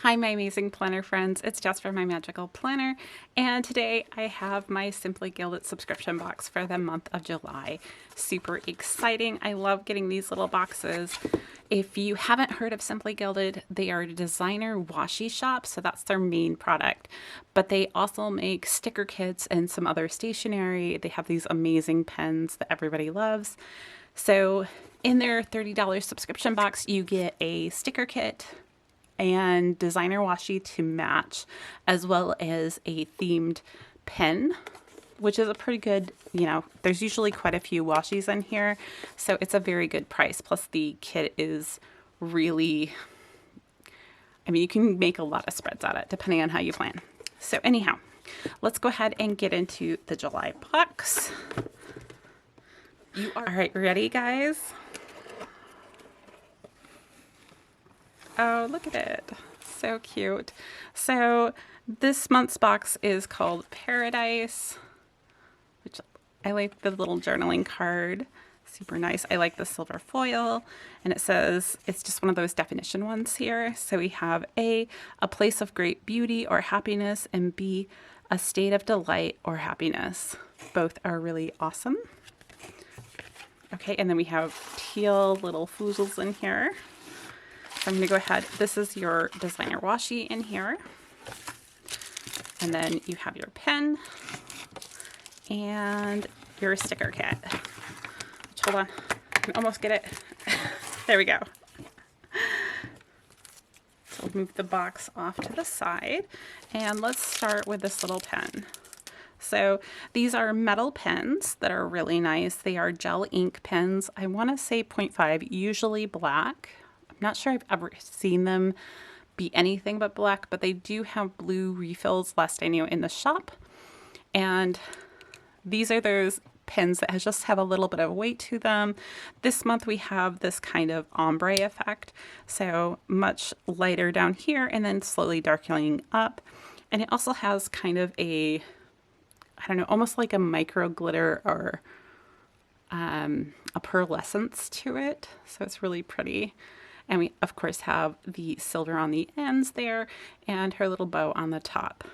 Hi, my amazing planner friends. It's Jess from My Magical Planner, and today I have my Simply Gilded subscription box for the month of July. Super exciting. I love getting these little boxes. If you haven't heard of Simply Gilded, they are a designer washi shop, so that's their main product. But they also make sticker kits and some other stationery. They have these amazing pens that everybody loves. So in their $30 subscription box, you get a sticker kit and designer washi to match, as well as a themed pen, which is a pretty good, there's usually quite a few washis in here, so it's a very good price. Plus the kit is really, you can make a lot of spreads out of it depending on how you plan. So anyhow, let's go ahead and get into the July box. All right, ready guys? Oh, look at it. So cute. So this month's box is called Paradise, which I like the little journaling card. Super nice. I like the silver foil, and it says, it's just one of those definition ones here. So we have A, a place of great beauty or happiness, and B, a state of delight or happiness. Both are really awesome. Okay, and then we have teal little foozles in here. So I'm going to go ahead. This is your designer washi in here. And then you have your pen and your sticker kit. Which, hold on, I can almost get it. There we go. So we'll move the box off to the side. And let's start with this little pen. So these are metal pens that are really nice. They are gel ink pens. I want to say 0.5, usually black. Not sure I've ever seen them be anything but black, but they do have blue refills last I knew in the shop. And these are those pens that just have a little bit of weight to them. This month we have this kind of ombre effect, so much lighter down here and then slowly darkening up. And it also has kind of a, I don't know, almost like a micro glitter or a pearlescence to it. So it's really pretty. And we, of course, have the silver on the ends there and her little bow on the top.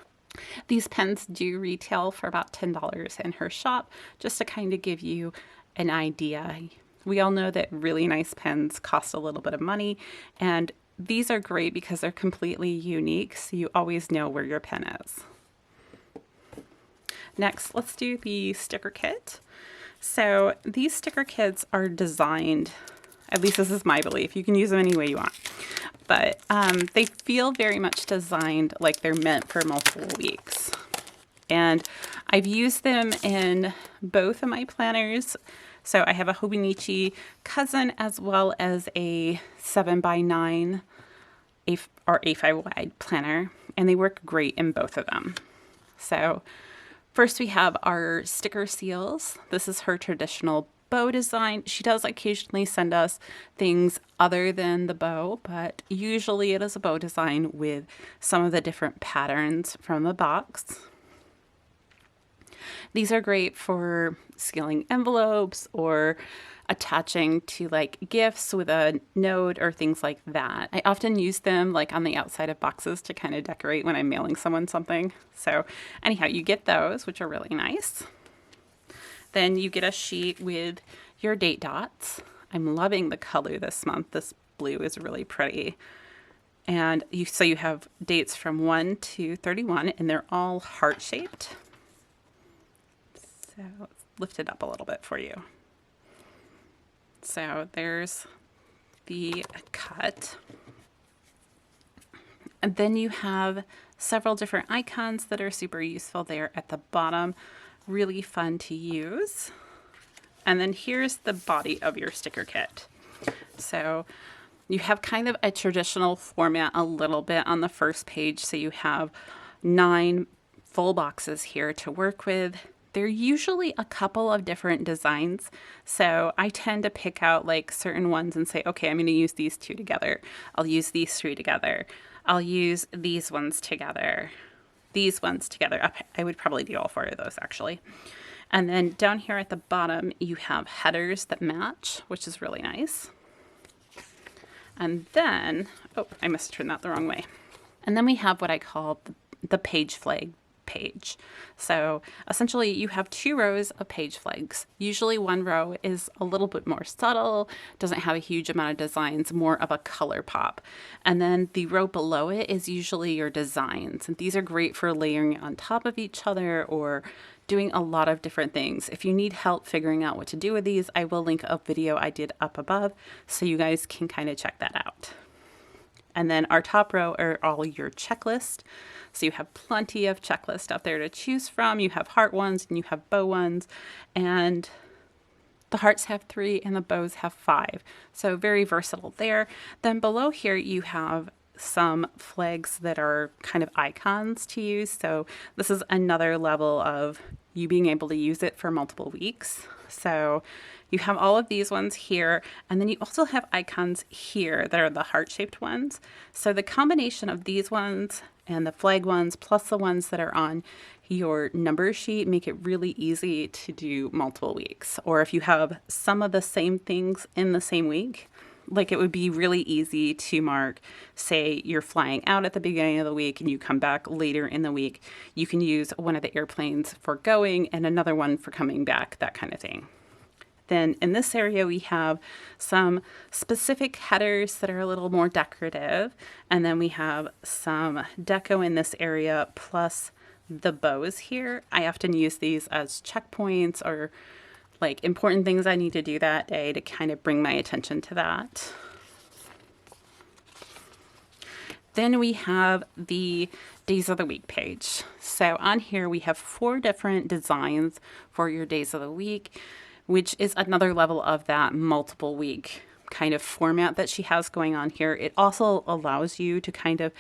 These pens do retail for about $10 in her shop, just to kind of give you an idea. We all know that really nice pens cost a little bit of money, and these are great because they're completely unique, so you always know where your pen is. Next, let's do the sticker kit. So these sticker kits are designed, at least this is my belief, you can use them any way you want, but they feel very much designed like they're meant for multiple weeks. And I've used them in both of my planners. So I have a Hobonichi Cousin as well as a 7x9 or A5 wide planner, and they work great in both of them. So first we have our sticker seals. This is her traditional bow design. She does occasionally send us things other than the bow, but usually it is a bow design with some of the different patterns from the box. These are great for sealing envelopes or attaching to like gifts with a note or things like that. I often use them like on the outside of boxes to kind of decorate when I'm mailing someone something. So anyhow, you get those, which are really nice. Then you get a sheet with your date dots. I'm loving the color this month. This blue is really pretty. And so you have dates from 1 to 31, and they're all heart-shaped. So let's lift it up a little bit for you. So there's the cut. And then you have several different icons that are super useful there at the bottom. Really fun to use. And then here's the body of your sticker kit. So you have kind of a traditional format a little bit on the first page. So you have 9 full boxes here to work with. They're usually a couple of different designs. So I tend to pick out like certain ones and say, okay, I'm going to use these 2 together. I'll use these 3 together. I'll use these ones together. These ones together. I would probably do all 4 of those actually. And then down here at the bottom, you have headers that match, which is really nice. And then, oh, I must have turned that the wrong way. And then we have what I call the page flag page. So essentially you have 2 rows of page flags. Usually one row is a little bit more subtle, doesn't have a huge amount of designs, more of a color pop. And then the row below it is usually your designs. And these are great for layering on top of each other or doing a lot of different things. If you need help figuring out what to do with these, I will link a video I did up above so you guys can kind of check that out. And then our top row are all your checklist. So you have plenty of checklists out there to choose from. You have heart ones and you have bow ones, and the hearts have 3 and the bows have 5. So very versatile there. Then below here you have some flags that are kind of icons to use. So this is another level of you being able to use it for multiple weeks. So you have all of these ones here, and then you also have icons here that are the heart-shaped ones. So the combination of these ones and the flag ones plus the ones that are on your number sheet make it really easy to do multiple weeks. Or if you have some of the same things in the same week, like it would be really easy to mark, say you're flying out at the beginning of the week and you come back later in the week, you can use one of the airplanes for going and another one for coming back, that kind of thing. Then in this area, we have some specific headers that are a little more decorative. And then we have some deco in this area, plus the bows here. I often use these as checkpoints or like important things I need to do that day to kind of bring my attention to that. Then we have the days of the week page. So on here, we have 4 different designs for your days of the week, which is another level of that multiple week kind of format that she has going on here. It also allows you to kind of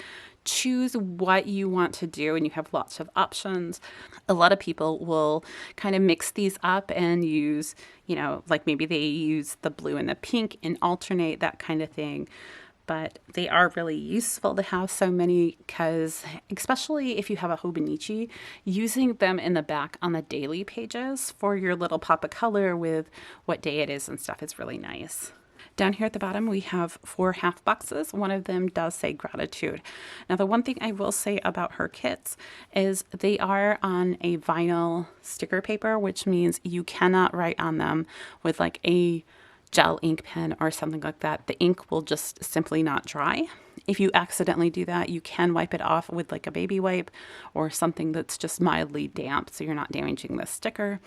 choose what you want to do, and you have lots of options. A lot of people will kind of mix these up and use, you know, like maybe they use the blue and the pink and alternate, that kind of thing. But they are really useful to have so many because, especially if you have a Hobonichi, using them in the back on the daily pages for your little pop of color with what day it is and stuff is really nice. Down here at the bottom, we have 4 half boxes. One of them does say gratitude. Now, the one thing I will say about her kits is they are on a vinyl sticker paper, which means you cannot write on them with like a gel ink pen or something like that. The ink will just simply not dry. If you accidentally do that, you can wipe it off with like a baby wipe or something that's just mildly damp so you're not damaging the sticker.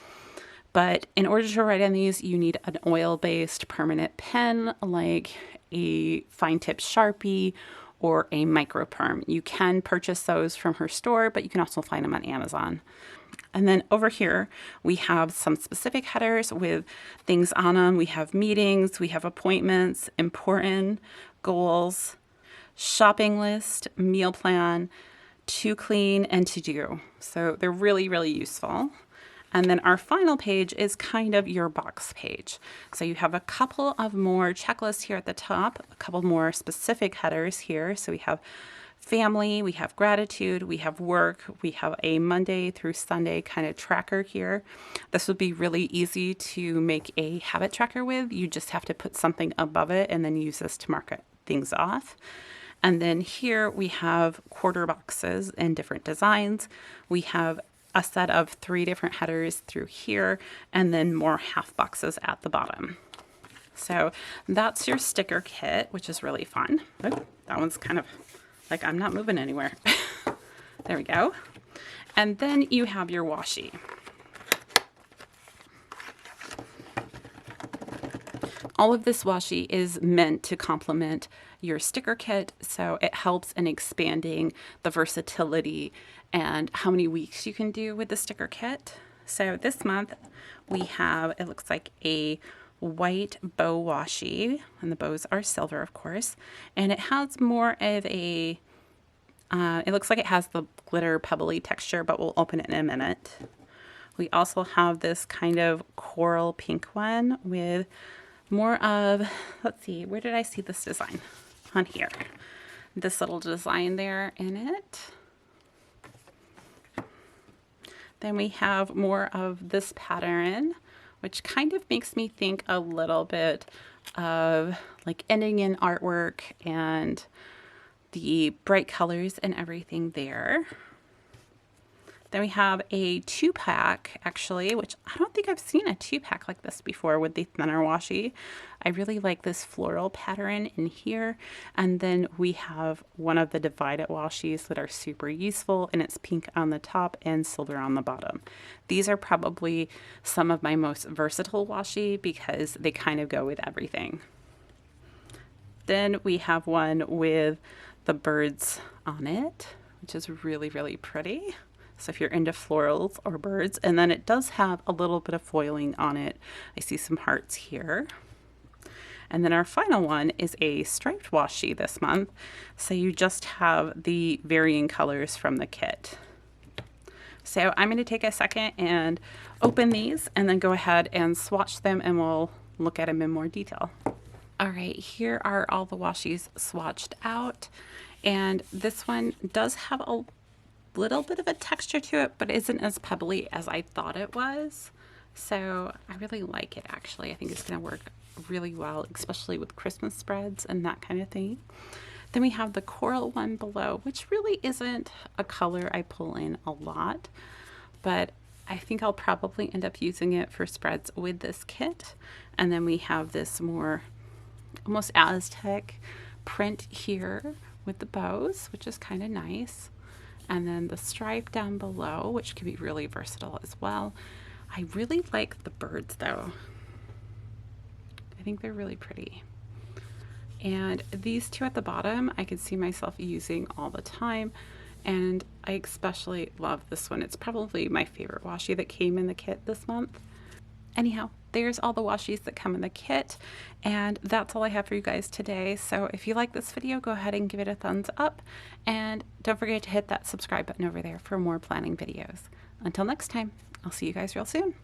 But in order to write on these, you need an oil-based permanent pen like a fine tip Sharpie or a micro perm. You can purchase those from her store, but you can also find them on Amazon. And then over here, we have some specific headers with things on them. We have meetings, we have appointments, important, goals, shopping list, meal plan, to clean, and to do. So they're really, really useful. And then our final page is kind of your box page. So you have a couple of more checklists here at the top, a couple more specific headers here. So we have family, we have gratitude, we have work, we have a Monday through Sunday kind of tracker here. This would be really easy to make a habit tracker with. You just have to put something above it and then use this to mark things off. And then here we have quarter boxes in different designs. We have a set of 3 different headers through here, and then more half boxes at the bottom. So that's your sticker kit, which is really fun. Oh, that one's kind of like I'm not moving anywhere. There we go. And then you have your washi. All of this washi is meant to complement your sticker kit, so it helps in expanding the versatility and how many weeks you can do with the sticker kit. So this month we have, it looks like a white bow washi, and the bows are silver, of course, and it has more of a, it looks like it has the glitter pebbly texture, but we'll open it in a minute. We also have this kind of coral pink one with more of, let's see, where did I see this design? On here. This little design there in it. Then we have more of this pattern, which kind of makes me think a little bit of like ending in artwork and the bright colors and everything there. Then we have a 2-pack, actually, which I don't think I've seen a 2-pack like this before with the thinner washi. I really like this floral pattern in here. And then we have one of the divided washis that are super useful, and it's pink on the top and silver on the bottom. These are probably some of my most versatile washi because they kind of go with everything. Then we have one with the birds on it, which is really, really pretty. So if you're into florals or birds, and then it does have a little bit of foiling on it. I see some hearts here. And then our final one is a striped washi this month. So you just have the varying colors from the kit. So I'm going to take a second and open these and then go ahead and swatch them, and we'll look at them in more detail. All right, here are all the washis swatched out. And this one does have a little bit of a texture to it, but isn't as pebbly as I thought it was. So I really like it, actually. I think it's going to work really well, especially with Christmas spreads and that kind of thing. Then we have the coral one below, which really isn't a color I pull in a lot, but I think I'll probably end up using it for spreads with this kit. And then we have this more almost Aztec print here with the bows, which is kind of nice. And then the stripe down below, which can be really versatile as well. I really like the birds though. I think they're really pretty. And these two at the bottom, I could see myself using all the time. And I especially love this one. It's probably my favorite washi that came in the kit this month. Anyhow, there's all the washis that come in the kit, and that's all I have for you guys today. So if you like this video, go ahead and give it a thumbs up, and don't forget to hit that subscribe button over there for more planning videos. Until next time, I'll see you guys real soon.